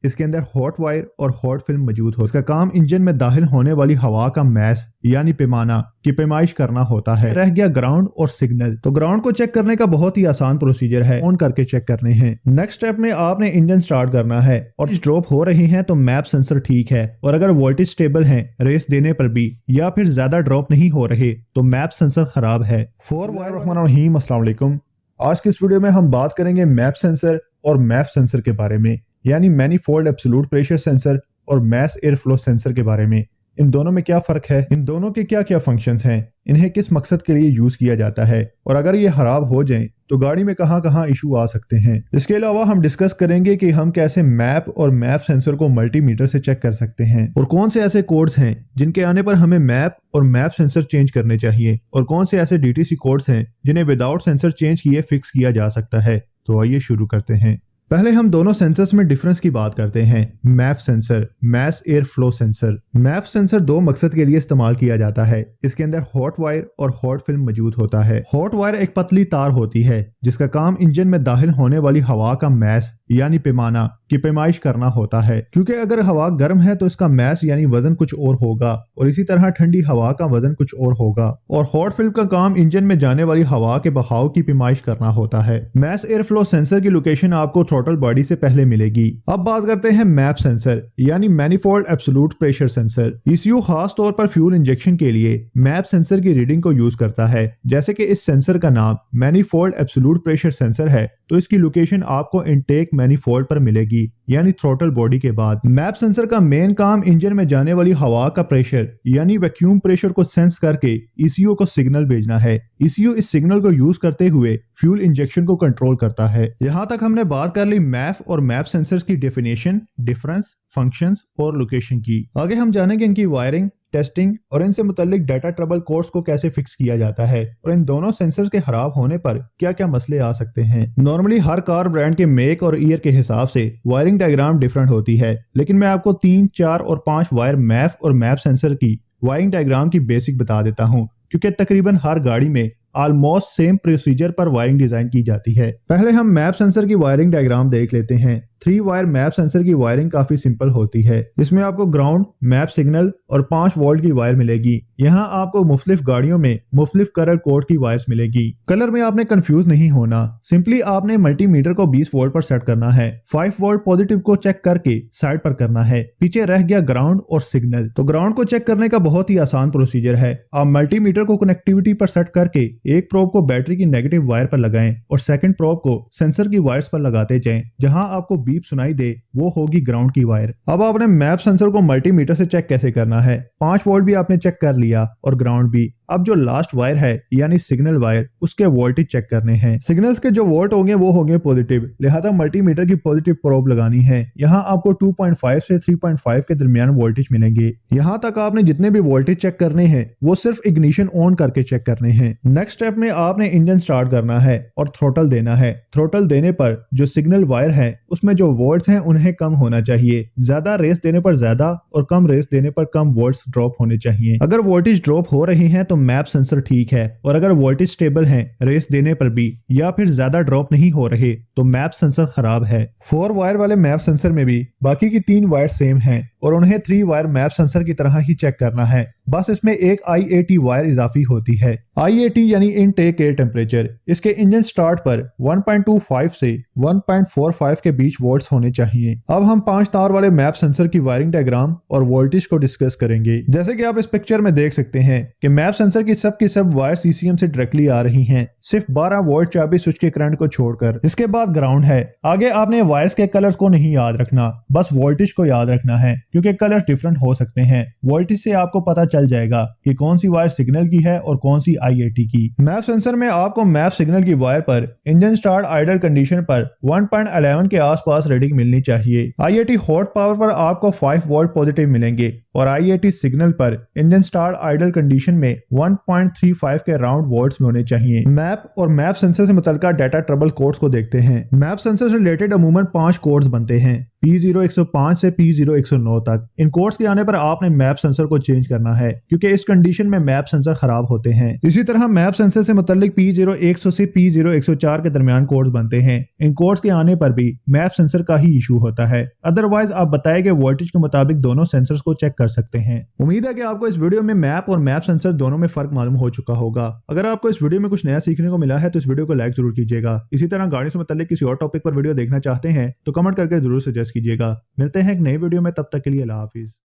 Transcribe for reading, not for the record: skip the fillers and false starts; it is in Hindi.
इसके अंदर हॉट वायर और हॉट फिल्म मौजूद हो। इसका काम इंजन में दाखिल होने वाली हवा का मैस यानी पैमाना की पैमाइश करना होता है। रह गया ग्राउंड और सिग्नल। तो ग्राउंड को चेक करने का बहुत ही आसान प्रोसीजर है, ऑन करके चेक करने हैं। नेक्स्ट स्टेप में आपने इंजन स्टार्ट करना है और ड्रॉप हो रही है तो मैप सेंसर ठीक है, और अगर वोल्टेज स्टेबल है रेस देने पर भी या फिर ज्यादा ड्रॉप नहीं हो रहे तो मैप सेंसर खराब है। अस्सलाम वालेकुम। आज की इस वीडियो में हम बात करेंगे मैप सेंसर और मैफ सेंसर के बारे में, यानी मैनीफोल्ड एब्सोल्यूट प्रेशर सेंसर और मैस एयर फ्लो सेंसर के बारे में। इन दोनों में क्या फर्क है, इन दोनों के क्या क्या फंक्शंस हैं, इन्हें किस मकसद के लिए यूज किया जाता है, और अगर ये खराब हो जाएं तो गाड़ी में कहां कहां इशू आ सकते हैं। इसके अलावा हम डिस्कस करेंगे कि हम कैसे मैप और मैप सेंसर को मल्टीमीटर से चेक कर सकते हैं, और कौन से ऐसे कोड्स हैं जिनके आने पर हमें मैप और मैप सेंसर चेंज करने चाहिए, और कौन से ऐसे डीटीसी कोड्स हैं जिन्हें विदाउट सेंसर चेंज किए फिक्स किया जा सकता है। तो आइए शुरू करते हैं। पहले हम दोनों सेंसर्स में डिफरेंस की बात करते हैं। MAP sensor, mass air flow sensor. MAP sensor दो मकसद के लिए इस्तेमाल किया जाता है। इसके अंदर हॉट वायर और हॉट फिल्म मौजूद होता है। हॉट वायर एक पतली तार होती है जिसका काम इंजन में दाखिल होने वाली हवा का मैस यानी पैमाना की पैमाइश करना होता है, क्योंकि अगर हवा गर्म है तो इसका मैस यानी वजन कुछ और होगा, और इसी तरह ठंडी हवा का वजन कुछ और होगा। और हॉट फिल्म का काम इंजन में जाने वाली हवा के बहाव की पैमाइश करना होता है। मैस एयर फ्लो सेंसर की लोकेशन आपको थ्रॉटल बॉडी से पहले मिलेगी। अब बात करते हैं मैप सेंसर यानी manifold absolute pressure sensor. ECU खास तौर पर फ्यूल इंजेक्शन के लिए मैप सेंसर की रीडिंग को यूज करता है। जैसे कि इस सेंसर का नाम मैनीफोल्ड एब्सोल्यूट प्रेशर सेंसर है, तो इसकी लोकेशन आपको इनटेक मैनीफोल्ड पर मिलेगी, यानी थ्रॉटल बॉडी के बाद। मैप सेंसर का मेन काम इंजन में जाने वाली हवा का प्रेशर यानी वैक्यूम प्रेशर को सेंस करके ईसीयू को सिग्नल भेजना है। ईसीयू इस सिग्नल को यूज करते हुए फ्यूल इंजेक्शन को कंट्रोल करता है। यहाँ तक हमने बात कर ली मैप और मैप सेंसर्स की डेफिनेशन, डिफरेंस, फंक्शंस और लोकेशन की। आगे हम जानेंगे इनकी वायरिंग, टेस्टिंग और इनसे मुतालिक डाटा ट्रबल कोड्स को कैसे फिक्स किया जाता है, और इन दोनों सेंसर्स के खराब होने पर क्या क्या मसले आ सकते हैं। नॉर्मली हर कार ब्रांड के मेक और ईयर के हिसाब से वायरिंग डायग्राम डिफरेंट होती है, लेकिन मैं आपको 3, 4 और 5 वायर मैप और मैप सेंसर की वायरिंग डायग्राम की बेसिक बता देता हूँ, क्योंकि तकरीबन हर गाड़ी में ऑलमोस्ट सेम प्रोसीजर पर वायरिंग डिजाइन की जाती है। पहले हम मैप सेंसर की वायरिंग डायग्राम देख लेते हैं। 3 वायर मैप सेंसर की वायरिंग काफी सिंपल होती है। इसमें आपको ग्राउंड, मैप सिग्नल और 5 वोल्ट की वायर मिलेगी। यहाँ आपको मुख्तलिफ गाड़ियों में मुख्तलिफ कलर कोड की वायर्स मिलेगी। कलर में आपने कंफ्यूज नहीं होना, सिंपली आपने मल्टीमीटर को 20 वोल्ट पर सेट करना है। 5 वोल्ट पॉजिटिव को चेक करके साइड पर करना है। पीछे रह गया ग्राउंड और सिग्नल। तो ग्राउंड को चेक करने का बहुत ही आसान प्रोसीजर है। आप मल्टीमीटर को कनेक्टिविटी पर सेट करके एक प्रोब को बैटरी की नेगेटिव वायर पर लगाएं और सेकंड प्रोब को सेंसर की वायर्स पर लगाते जाएं। जहां आपको बीप सुनाई दे वो होगी ग्राउंड की वायर। अब आपने मैप सेंसर को मल्टीमीटर से चेक कैसे करना है। 5 वोल्ट भी आपने चेक कर लिया और ग्राउंड भी। अब जो लास्ट वायर है यानी सिग्नल वायर, उसके वोल्टेज चेक करने हैं। सिग्नल्स के जो वोल्ट होंगे वो होंगे पॉजिटिव, लिहाजा मल्टीमीटर की पॉजिटिव प्रोब लगानी है। यहाँ आपको 2.5 से 3.5 के दरमियान वोल्टेज मिलेंगे। यहाँ तक आपने जितने भी वोल्टेज चेक करने हैं वो सिर्फ इग्निशन ऑन करके चेक करने हैं। नेक्स्ट स्टेप में आपने इंजन स्टार्ट करना है और थ्रॉटल देना है। थ्रॉटल देने पर जो सिग्नल वायर है उसमें जो वोल्ट्स हैं उन्हें कम होना चाहिए। ज्यादा रेस देने पर ज्यादा और कम रेस देने पर कम वोल्ट्स ड्रॉप होने चाहिए। अगर वोल्टेज ड्रॉप हो रही है तो मैप सेंसर ठीक है, और अगर वोल्टेज स्टेबल है रेस देने पर भी या फिर ज्यादा ड्रॉप नहीं हो रहे तो मैप सेंसर खराब है। 4 वायर वाले मैप सेंसर में भी बाकी की 3 वायर सेम हैं और उन्हें 3 वायर मैप सेंसर की तरह ही चेक करना है, बस इसमें एक IAT वायर इजाफी होती है। IAT यानी इनटेक एयर टेम्परेचर। इसके इंजन स्टार्ट पर 1.25 से 1.45 के बीच वोल्ट्स होने चाहिए। अब हम 5 तार वाले मैप सेंसर की वायरिंग डायग्राम और वोल्टेज को डिस्कस करेंगे। जैसे कि आप इस पिक्चर में देख सकते हैं कि मैप सेंसर की सब वायर CCM से डायरेक्टली आ रही हैं, सिर्फ 12 वोल्ट 24 स्विच के करंट को छोड़कर। इसके बाद ग्राउंड है। आगे आपने वायर्स के कलर्स को नहीं याद रखना, बस वोल्टेज को याद रखना है, क्योंकि कलर डिफरेंट हो सकते हैं। वोल्टेज से आपको पता चल जाएगा कि कौन सी वायर सिग्नल की है और कौन सी IAT की। मैप सेंसर में आपको मैप सिग्नल की वायर पर इंजन स्टार्ट आइडल कंडीशन पर 1.11 के आसपास रीडिंग मिलनी चाहिए। IAT हॉट पावर पर आपको 5 वोल्ट पॉजिटिव मिलेंगे और IAT सिग्नल पर इंजन स्टार्ट आइडल कंडीशन में 1.35 के राउंड वोल्ट्स में होने चाहिए। मैप और मैप सेंसर से मुतल्लिका डाटा ट्रबल कोड्स को देखते हैं। मैप सेंसर से रिलेटेड अमूमन 5 कोड्स बनते हैं, P0105 से P0109 तक। इन कोड्स के आने पर आपने मैप सेंसर को चेंज करना है क्योंकि इस कंडीशन में मैप सेंसर खराब होते हैं। इसी तरह मैप सेंसर से मुतल्लिक P0100 से P0104 के दरमियान कोड्स बनते हैं। इन कोड्स के आने पर भी मैप सेंसर का ही इशू होता है। अदरवाइज आप बताए गए वोल्टेज के मुताबिक दोनों सेंसर्स को चेक कर सकते हैं। उम्मीद है कि आपको इस वीडियो में मैप और मैप सेंसर दोनों में फर्क मालूम हो चुका होगा। अगर आपको इस वीडियो में कुछ नया सीखने को मिला है तो इस वीडियो को लाइक जरूर कीजिएगा। इसी तरह गाड़ी से मुतल्लिक किसी और टॉपिक पर वीडियो देखना चाहते हैं तो कमेंट करके जरूर सजेस्ट कीजिएगा। मिलते हैं एक नई वीडियो में, तब तक के लिए अल्लाह हाफिज।